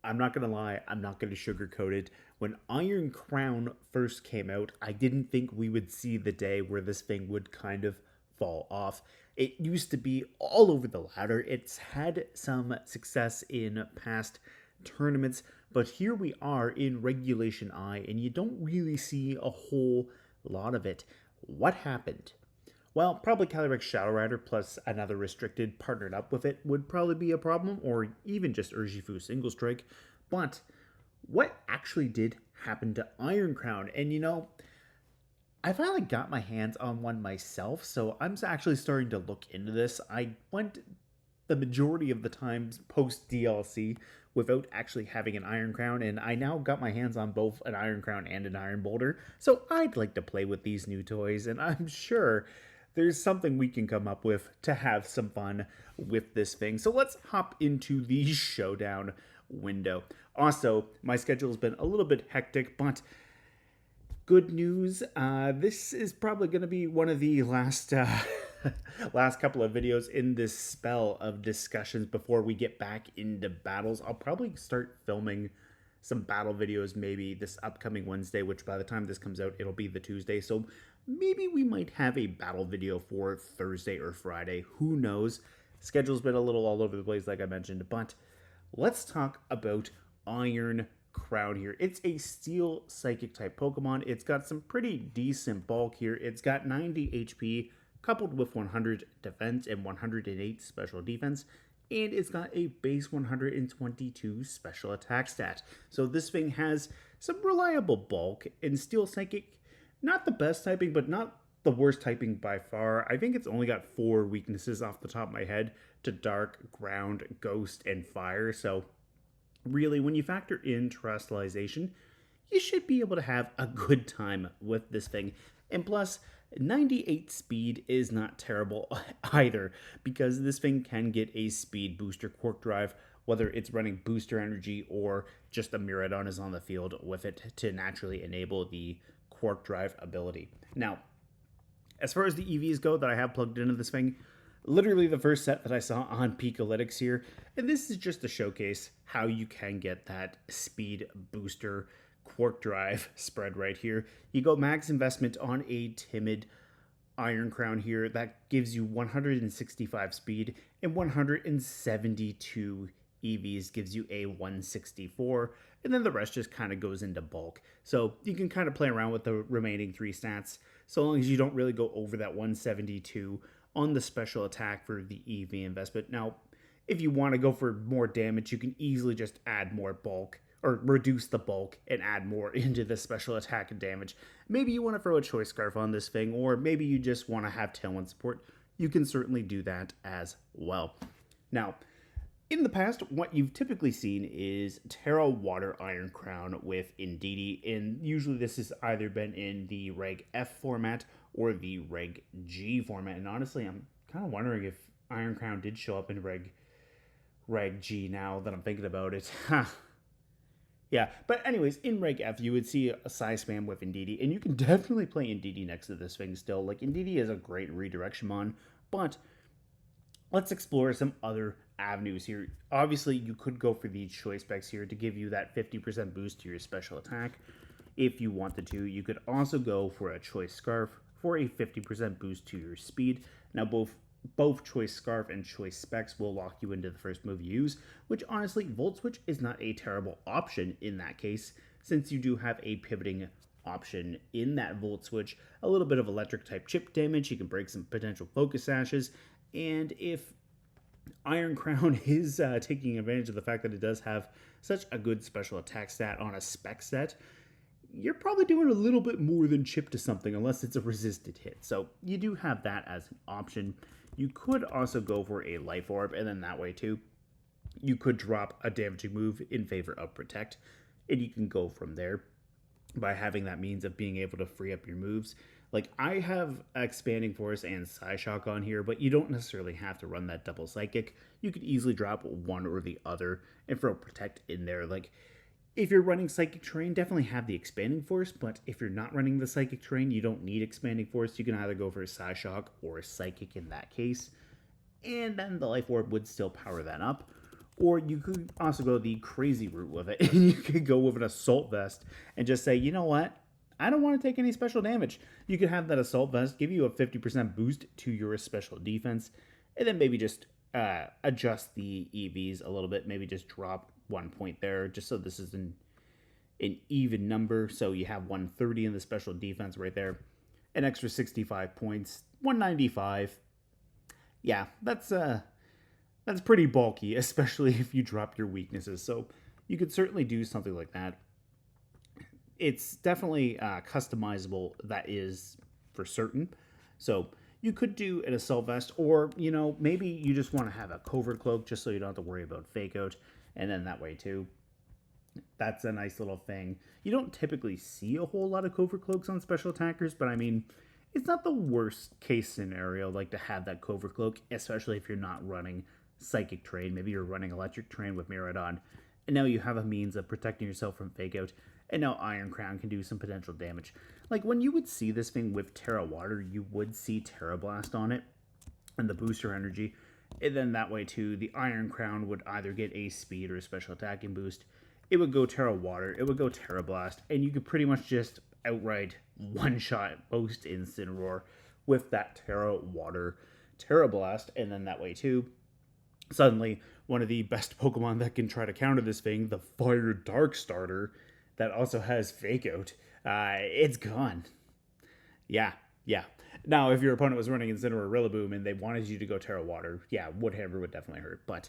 I'm not going to lie, I'm not going to sugarcoat it. When Iron Crown first came out, I didn't think we would see the day where this thing would kind of fall off. It used to be all over the ladder. It's had some success in past tournaments, but here we are in Regulation I, and you don't really see a whole lot of it. What happened? Well, probably Calyrex Shadow Rider plus another restricted partnered up with it would probably be a problem, or even just Urshifu Single Strike. But what actually did happen to Iron Crown? And I finally got my hands on one myself, so I'm actually starting to look into this. I went the majority of the times post DLC without actually having an Iron Crown, and I now got my hands on both an Iron Crown and an Iron Boulder, so I'd like to play with these new toys, and I'm sure there's something we can come up with to have some fun with this thing. So let's hop into the showdown window. Also, my schedule has been a little bit hectic, but good news, this is probably going to be one of the last last couple of videos in this spell of discussions before we get back into battles. I'll probably start filming some battle videos maybe this upcoming Wednesday, which by the time this comes out, it'll be the Tuesday. So maybe we might have a battle video for Thursday or Friday. Who knows? Schedule's been a little all over the place, like I mentioned, but let's talk about Iron Crown here. It's a Steel Psychic type Pokemon. It's got some pretty decent bulk here. It's got 90 HP coupled with 100 defense and 108 special defense. And it's got a base 122 special attack stat. So this thing has some reliable bulk, and Steel Psychic, not the best typing, but not the worst typing by far. I think it's only got 4 weaknesses off the top of my head to Dark, Ground, Ghost, and Fire. So really, when you factor in Terrestrialization, you should be able to have a good time with this thing. And plus, 98 speed is not terrible either, because this thing can get a speed booster Quark Drive, whether it's running booster energy or just a Miraidon is on the field with it to naturally enable the Quark Drive ability. Now, as far as the EVs go that I have plugged into this thing, literally the first set that I saw on Pikalytics here, and this is just to showcase how you can get that speed booster Quark Drive spread right here. You go max investment on a timid Iron Crown here. That gives you 165 speed, and 172 EVs gives you a 164, and then the rest just kind of goes into bulk. So you can kind of play around with the remaining 3 stats, so long as you don't really go over that 172 on the special attack for the EV investment. Now, if you want to go for more damage, you can easily just add more bulk, or reduce the bulk and add more into the special attack and damage. Maybe you want to throw a Choice Scarf on this thing, or maybe you just want to have Tailwind support. You can certainly do that as well. Now, in the past, what you've typically seen is Terra Water Iron Crown with Indeedee, and usually this has either been in the Reg F format or the Reg G format, and honestly, I'm kind of wondering if Iron Crown did show up in Reg G now that I'm thinking about it. Yeah, but anyways, in Reg F, you would see a size spam with Indeedee, and you can definitely play Indeedee next to this thing still. Like, Indeedee is a great redirection mon, but let's explore some other avenues here. Obviously, you could go for these choice specs here to give you that 50% boost to your special attack if you wanted to. You could also go for a Choice Scarf for a 50% boost to your speed. Now, both Choice Scarf and Choice Specs will lock you into the first move you use, which honestly, Volt Switch is not a terrible option in that case, since you do have a pivoting option in that Volt Switch, a little bit of electric type chip damage, you can break some potential Focus Sashes, and if Iron Crown is taking advantage of the fact that it does have such a good special attack stat on a spec set, you're probably doing a little bit more than chip to something unless it's a resisted hit. So you do have that as an option. You could also go for a Life Orb, and then that way too, you could drop a damaging move in favor of Protect, and you can go from there by having that means of being able to free up your moves. Like, I have Expanding Force and Psyshock on here, but you don't necessarily have to run that double Psychic. You could easily drop one or the other and throw Protect in there. Like, if you're running Psychic Terrain, definitely have the Expanding Force, but if you're not running the Psychic Terrain, you don't need Expanding Force. You can either go for a Psyshock or a Psychic in that case, and then the Life Orb would still power that up. Or you could also go the crazy route with it. And you could go with an assault vest and just say, you know what? I don't want to take any special damage. You could have that assault vest give you a 50% boost to your special defense, and then maybe just adjust the EVs a little bit. Maybe just drop 1 point there, just so this is an even number. So you have 130 in the special defense right there, an extra 65 points, 195. Yeah, that's pretty bulky, especially if you drop your weaknesses. So you could certainly do something like that. It's definitely customizable, that is for certain. So you could do an assault vest, or maybe you just want to have a covert cloak just so you don't have to worry about fake out, and then that way too. That's a nice little thing. You don't typically see a whole lot of covert cloaks on special attackers, but I mean, it's not the worst case scenario like to have that covert cloak, especially if you're not running psychic train. Maybe you're running electric train with Miraidon, and now you have a means of protecting yourself from fake out. And now Iron Crown can do some potential damage. Like when you would see this thing with Terra Water, you would see Terra Blast on it and the booster energy. And then that way too, the Iron Crown would either get a speed or a special attacking boost. It would go Terra Water, it would go Terra Blast, and you could pretty much just outright one-shot most Incineroar with that Terra Water, Terra Blast, and then that way too, suddenly one of the best Pokemon that can try to counter this thing, the Fire Dark Starter, that also has Fake Out, it's gone. Yeah. Now, if your opponent was running Incineroar Rillaboom and they wanted you to go Terra Water, yeah, Woodhammer would definitely hurt, but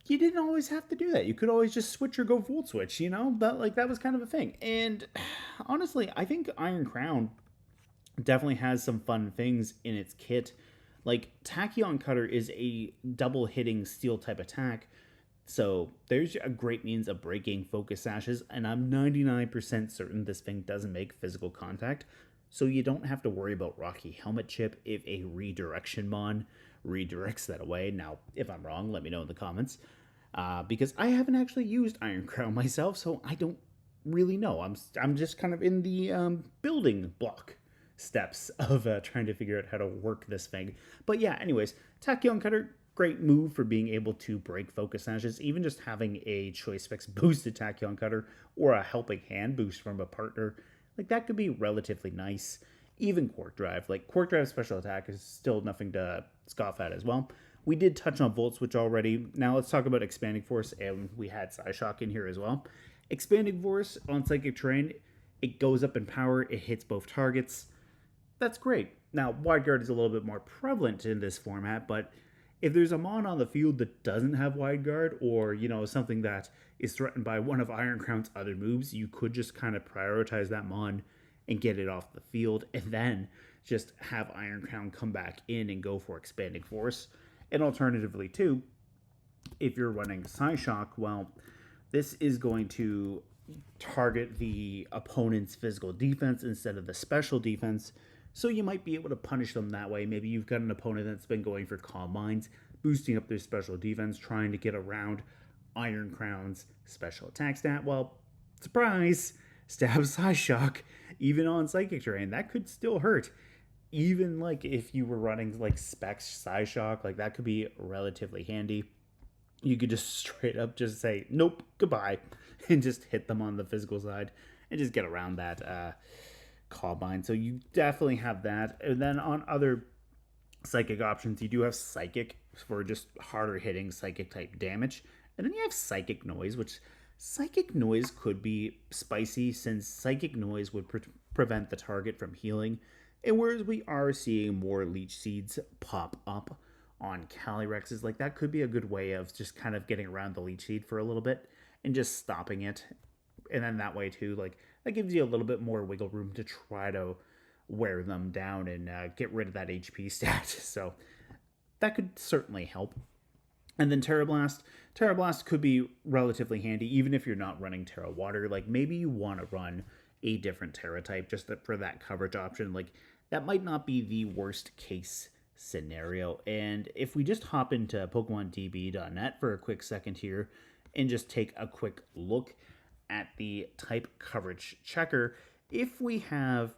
you didn't always have to do that. You could always just switch or go Volt Switch, that was kind of a thing. And honestly, I think Iron Crown definitely has some fun things in its kit. Like, Tachyon Cutter is a double hitting steel type attack, so there's a great means of breaking Focus Sashes, and I'm 99% certain this thing doesn't make physical contact, so you don't have to worry about Rocky Helmet Chip if a Redirection Mon redirects that away. Now, if I'm wrong, let me know in the comments, because I haven't actually used Iron Crown myself, so I don't really know. I'm just kind of in the building block steps of trying to figure out how to work this thing. But yeah, anyways, Tachyon Cutter, great move for being able to break Focus Sashes. Even just having a Choice Fix boosted Tachyon Cutter or a Helping Hand boost from a partner, like that could be relatively nice. Even Quark Drive, like Quark Drive special attack is still nothing to scoff at as well. We did touch on Volt Switch already. Now let's talk about Expanding Force, and we had Psyshock in here as well. Expanding Force on Psychic Terrain, it goes up in power, it hits both targets. That's great. Now, Wide Guard is a little bit more prevalent in this format, but if there's a Mon on the field that doesn't have Wide Guard, or, something that is threatened by one of Iron Crown's other moves, you could just kind of prioritize that Mon and get it off the field, and then just have Iron Crown come back in and go for Expanding Force. And alternatively, too, if you're running Psyshock, well, this is going to target the opponent's physical defense instead of the special defense, so you might be able to punish them that way. Maybe you've got an opponent that's been going for Calm Minds, boosting up their special defense, trying to get around Iron Crown's special attack stat. Well, surprise, stab Psyshock, even on Psychic Terrain. That could still hurt. Even like if you were running like Specs Psyshock, like that could be relatively handy. You could just straight up just say, nope, goodbye, and just hit them on the physical side and just get around that Calm Mind. So you definitely have that. And then on other psychic options, you do have Psychic for just harder hitting psychic type damage. And then you have Psychic Noise, which Psychic Noise could be spicy since Psychic Noise would prevent the target from healing. And whereas we are seeing more Leech Seeds pop up on Calyrexes, like that could be a good way of just kind of getting around the Leech Seed for a little bit and just stopping it. And then that way too, like that gives you a little bit more wiggle room to try to wear them down and get rid of that HP stat. So that could certainly help. And then Terra Blast. Terra Blast could be relatively handy, even if you're not running Terra Water. Like maybe you want to run a different Terra type just for that coverage option. Like that might not be the worst case scenario. And if we just hop into PokemonDB.net for a quick second here and just take a quick look at the type coverage checker, if we have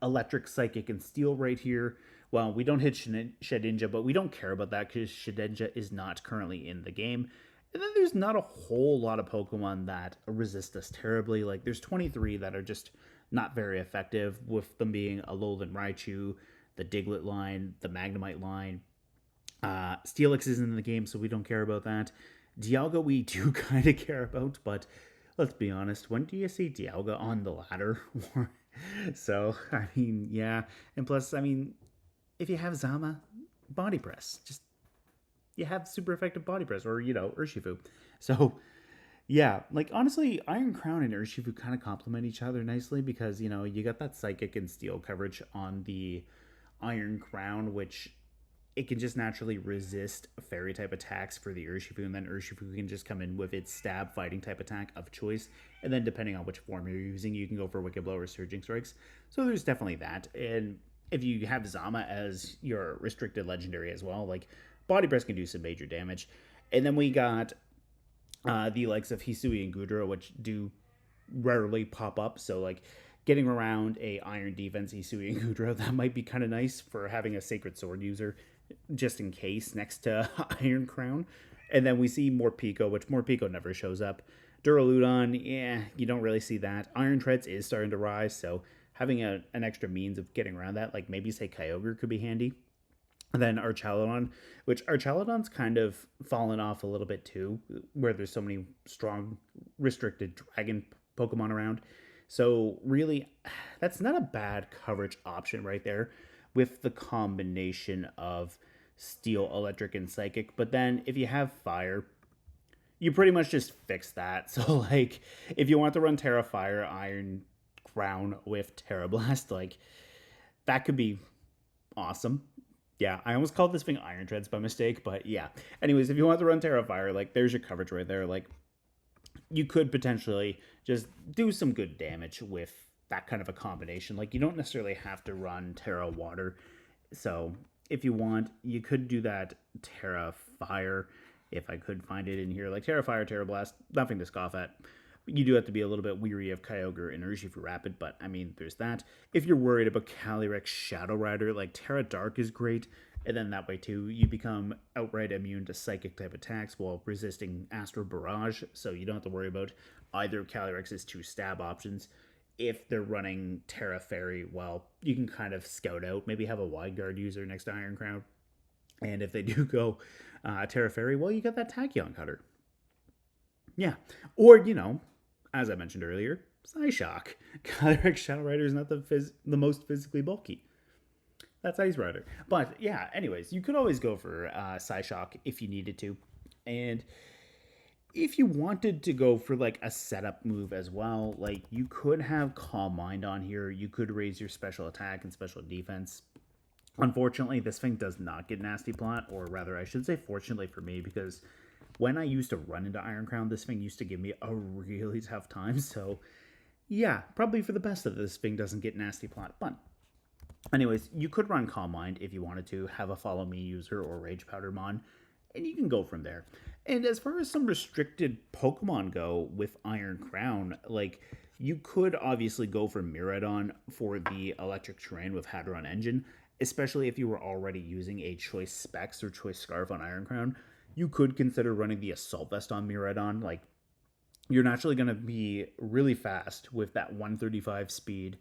Electric, Psychic, and Steel right here, Well, we don't hit Shedinja, but we don't care about that because Shedinja is not currently in the game. And then there's not a whole lot of Pokemon that resist us terribly. Like, there's 23 that are just not very effective, with them being Alolan Raichu, the Diglett line, the Magnemite line. Steelix isn't in the game, so we don't care about that. Dialga we do kind of care about, but let's be honest, when do you see Dialga on the ladder? So, I mean, yeah. And plus, I mean, if you have Zama, Body Press. Just, you have super effective Body Press, or, Urshifu. So, yeah, like, honestly, Iron Crown and Urshifu kind of complement each other nicely because, you got that Psychic and Steel coverage on the Iron Crown, which it can just naturally resist fairy type attacks for the Urshifu, and then Urshifu can just come in with its stab fighting type attack of choice. And then depending on which form you're using, you can go for Wicked Blow or Surging Strikes. So there's definitely that. And if you have Zama as your restricted legendary as well, like, Body Press can do some major damage. And then we got the likes of Hisui and Gudra, which do rarely pop up. So, like, getting around a Iron Defense Hisui and Gudra, that might be kind of nice for having a Sacred Sword user just in case next to Iron Crown. And then we see Morpeko, which Morpeko never shows up. Duraludon, you don't really see that. Iron Treads is starting to rise, so having an extra means of getting around that, like maybe say Kyogre could be handy. And then Archaludon, which Archaludon's kind of fallen off a little bit too, where there's so many strong restricted dragon Pokemon around. So really, that's not a bad coverage option right there with the combination of Steel, Electric, and Psychic. But then if you have Fire, you pretty much just fix that. So, like, if you want to run Terra Fire, Iron Crown with Terra Blast, like, that could be awesome. Yeah, I almost called this thing Iron Treads by mistake, but yeah. Anyways, if you want to run Terra Fire, like, there's your coverage right there. Like, you could potentially just do some good damage with that kind of a combination. Like, you don't necessarily have to run Terra Water. So if you want, you could do that Terra Fire, if I could find it in here. Like, Terra Fire, Terra Blast, nothing to scoff at. You do have to be a little bit weary of Kyogre and Urshifu Rapid, but I mean, there's that. If you're worried about Calyrex Shadow Rider, like, Terra Dark is great, and then that way too, you become outright immune to Psychic type attacks while resisting Astro Barrage, so you don't have to worry about either of Calyrex's two stab options. If they're running Terra Fairy, well, you can kind of scout out, maybe have a Wide Guard user next to Iron Crown. And if they do go Terra Fairy, well, you got that Tachyon Cutter. Yeah. Or, as I mentioned earlier, Psyshock. Calyrex Shadow Rider is not the most physically bulky. That's Ice Rider. But yeah, anyways, you could always go for Psyshock if you needed to. And if you wanted to go for like a setup move as well, like, you could have Calm Mind on here. You could raise your special attack and special defense. Unfortunately, this thing does not get Nasty Plot, or rather, I should say fortunately for me, because when I used to run into Iron Crown, this thing used to give me a really tough time. So yeah, probably for the best that this thing doesn't get Nasty Plot. But anyways, you could run Calm Mind if you wanted to, have a Follow Me user or Rage Powder Mon, and you can go from there. And as far as some restricted Pokemon go with Iron Crown, like, you could obviously go for Miraidon for the electric terrain with Hadron Engine, especially if you were already using a Choice Specs or Choice Scarf on Iron Crown. You could consider running the Assault Vest on Miraidon. Like, you're naturally going to be really fast with that 135 speed,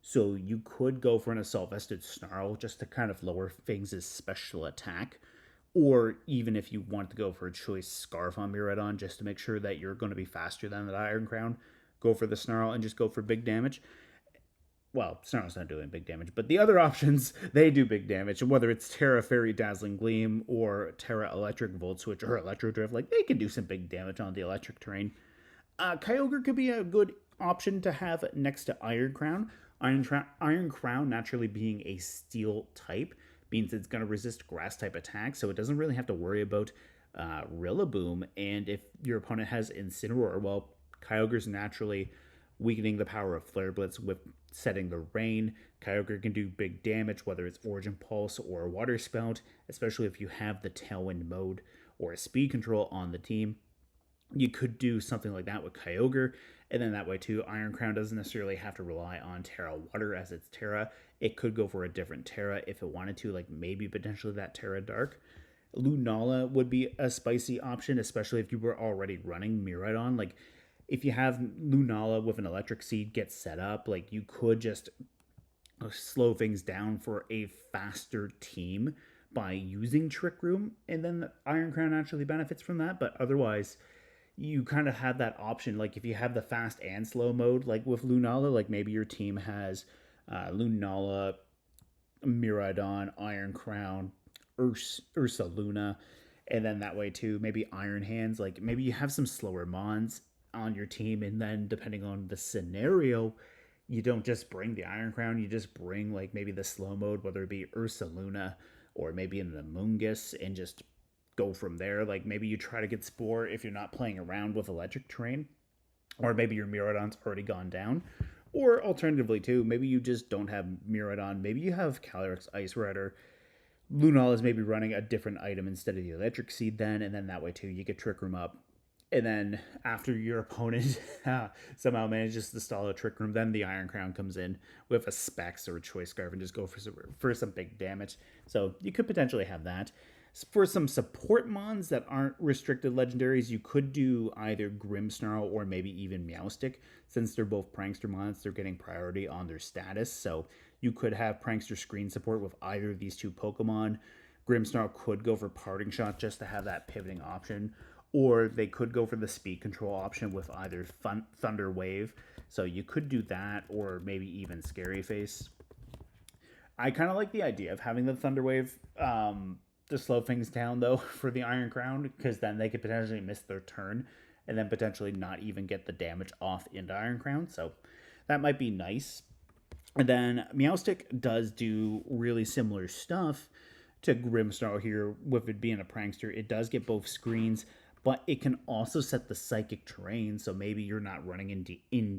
so you could go for an Assault Vested Snarl just to kind of lower things' special attack. Or even if you want to go for a Choice Scarf on Miraidon just to make sure that you're going to be faster than that Iron Crown, go for the Snarl and just go for big damage. Well, Snarl's not doing big damage, but the other options, they do big damage. And whether it's Terra Fairy Dazzling Gleam or Terra Electric Volt Switch or Electro Drift, like, they can do some big damage on the electric terrain. Kyogre could be a good option to have next to Iron Crown. Iron Crown naturally being a steel type means it's going to resist grass type attacks, so it doesn't really have to worry about Rillaboom. And if your opponent has Incineroar, well, Kyogre's naturally weakening the power of Flare Blitz with setting the rain. Kyogre can do big damage, whether it's Origin Pulse or Water Spout, especially if you have the Tailwind mode or a Speed Control on the team. You could do something like that with Kyogre, and then that way too, Iron Crown doesn't necessarily have to rely on Terra Water as its Terra. It could go for a different Terra if it wanted to, like maybe potentially that Terra Dark. Lunala would be a spicy option, especially if you were already running Miraidon. Like, if you have Lunala with an electric seed get set up, like you could just slow things down for a faster team by using Trick Room, and then the Iron Crown actually benefits from that. But otherwise, you kind of have that option. Like if you have the fast and slow mode, like with Lunala, like maybe your team has Lunala, Miraidon, Iron Crown, Ursa Luna, and then that way too, maybe Iron Hands. Like maybe you have some slower Mons on your team, and then depending on the scenario, you don't just bring the Iron Crown, you just bring like maybe the slow mode, whether it be Ursa Luna or maybe an Amoonguss, and just go from there. Like maybe you try to get Spore if you're not playing around with electric terrain, or maybe your Miraidon's already gone down. Or alternatively, too, maybe you just don't have Miraidon. Maybe you have Calyrex Ice Rider. Lunala is maybe running a different item instead of the Electric Seed then, and then that way, too, you get Trick Room up. And then after your opponent somehow manages to stall a Trick Room, then the Iron Crown comes in with a Specs or a Choice Scarf and just go for some big damage. So you could potentially have that. For some support mons that aren't restricted legendaries, you could do either Grimmsnarl or maybe even Meowstic. Since they're both Prankster mons, they're getting priority on their status. So you could have Prankster screen support with either of these two Pokemon. Grimmsnarl could go for Parting Shot just to have that pivoting option, or they could go for the speed control option with either Thunder Wave. So you could do that, or maybe even Scary Face. I kind of like the idea of having the Thunder Wave to slow things down, though, for the Iron Crown, because then they could potentially miss their turn and then potentially not even get the damage off into Iron Crown. So that might be nice. And then Meowstic does do really similar stuff to Grimmsnarl here, with it being a prankster. It does get both screens, but it can also set the psychic terrain. So maybe you're not running in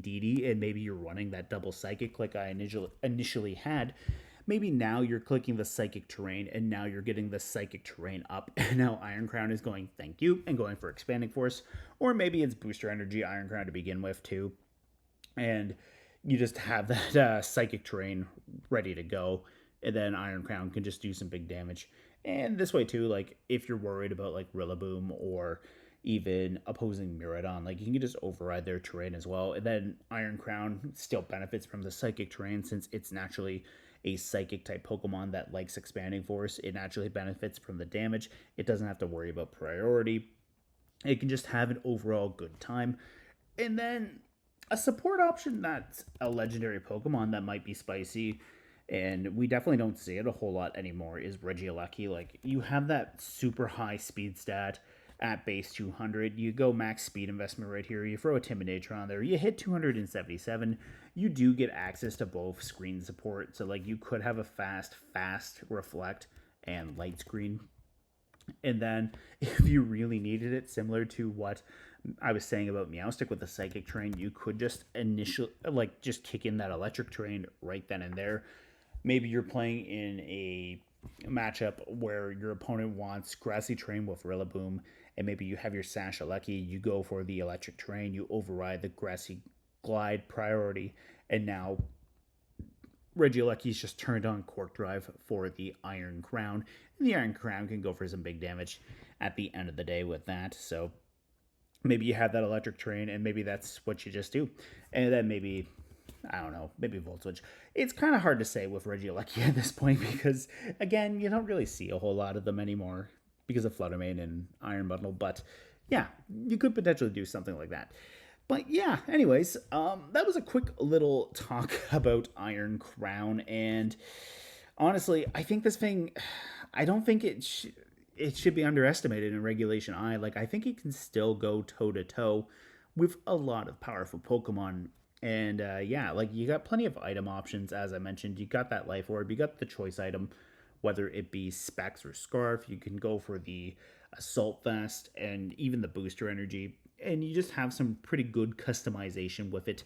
DD, and maybe you're running that double psychic like I initially had. Maybe now you're clicking the psychic terrain, and now you're getting the psychic terrain up, and now Iron Crown is going thank you and going for Expanding Force, or maybe it's Booster Energy Iron Crown to begin with too, and you just have that psychic terrain ready to go, and then Iron Crown can just do some big damage. And this way too, like if you're worried about like Rillaboom or even opposing Miraidon, like you can just override their terrain as well, and then Iron Crown still benefits from the psychic terrain since it's naturally a psychic type Pokemon that likes Expanding Force. It naturally benefits from the damage. It doesn't have to worry about priority. It can just have an overall good time. And then a support option that's a legendary Pokemon that might be spicy, and we definitely don't see it a whole lot anymore, is Regieleki. Like, you have that super high speed stat at base 200. You go max speed investment right here. You throw a Intimidator on there. You hit 277. You do get access to both screen support. So, like, you could have a fast reflect and light screen. And then if you really needed it, similar to what I was saying about Meowstic with the psychic terrain, you could just just kick in that electric terrain right then and there. Maybe you're playing in a matchup where your opponent wants grassy terrain with Rillaboom, and maybe you have your Sashaleki, you go for the electric terrain, you override the grassy glide priority, and now Regieleki's just turned on Quark Drive for the Iron Crown, and the Iron Crown can go for some big damage at the end of the day with that. So maybe you have that electric terrain, and maybe that's what you just do. And then maybe, I don't know, maybe Volt Switch. It's kind of hard to say with Regieleki at this point because, again, you don't really see a whole lot of them anymore because of Flutter Mane and Iron Bundle. But yeah, you could potentially do something like that. But yeah, anyways, that was a quick little talk about Iron Crown. And honestly, I think this thing, I don't think it should be underestimated in Regulation I. Like, I think it can still go toe-to-toe with a lot of powerful Pokemon. And yeah, like, you got plenty of item options, as I mentioned. You got that Life Orb, you got the choice item, whether it be Specs or Scarf. You can go for the Assault Vest and even the Booster Energy. And you just have some pretty good customization with it.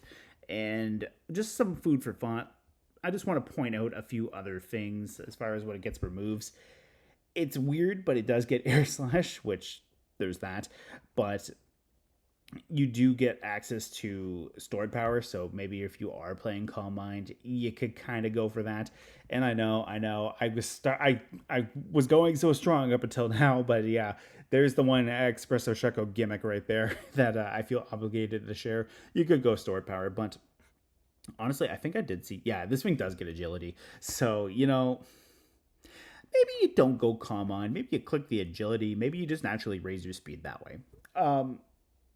And just some food for thought. I just want to point out a few other things as far as what it gets for moves. It's weird, but it does get Air Slash, which there's that. But you do get access to stored power, so maybe if you are playing Calm Mind, you could kind of go for that. And I was going so strong up until now, but yeah, there's the one ExpressoShucko gimmick right there that I feel obligated to share. You could go stored power, but honestly, I think I did see. Yeah, this thing does get agility, so maybe you don't go Calm Mind. Maybe you click the agility. Maybe you just naturally raise your speed that way.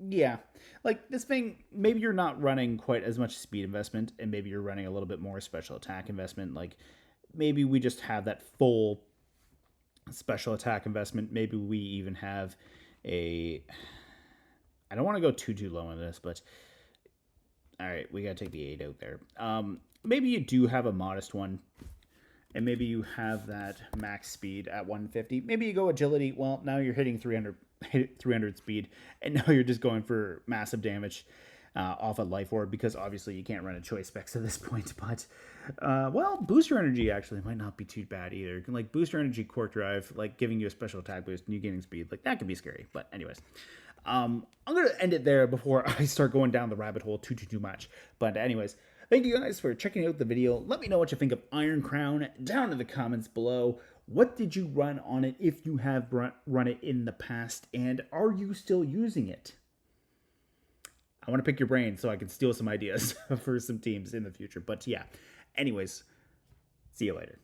Yeah, like this thing, maybe you're not running quite as much speed investment, and maybe you're running a little bit more special attack investment. Like maybe we just have that full special attack investment. Maybe we even have a. I don't want to go too low on this, but all right, we gotta take the 8 out there. Maybe you do have a modest one, and maybe you have that max speed at 150. Maybe you go agility. Well, now you're hitting 300 speed, and now you're just going for massive damage off a life orb, because obviously you can't run a choice specs at this point. But well, booster energy actually might not be too bad either. Like booster energy, Quark Drive, like giving you a special attack boost and you gaining speed, like that could be scary. But anyways, I'm gonna end it there before I start going down the rabbit hole too much. But anyways, thank you guys for checking out the video. Let me know what you think of Iron Crown down in the comments below. What did you run on it if you have run it in the past, and are you still using it? I want to pick your brain so I can steal some ideas for some teams in the future. But yeah, anyways, see you later.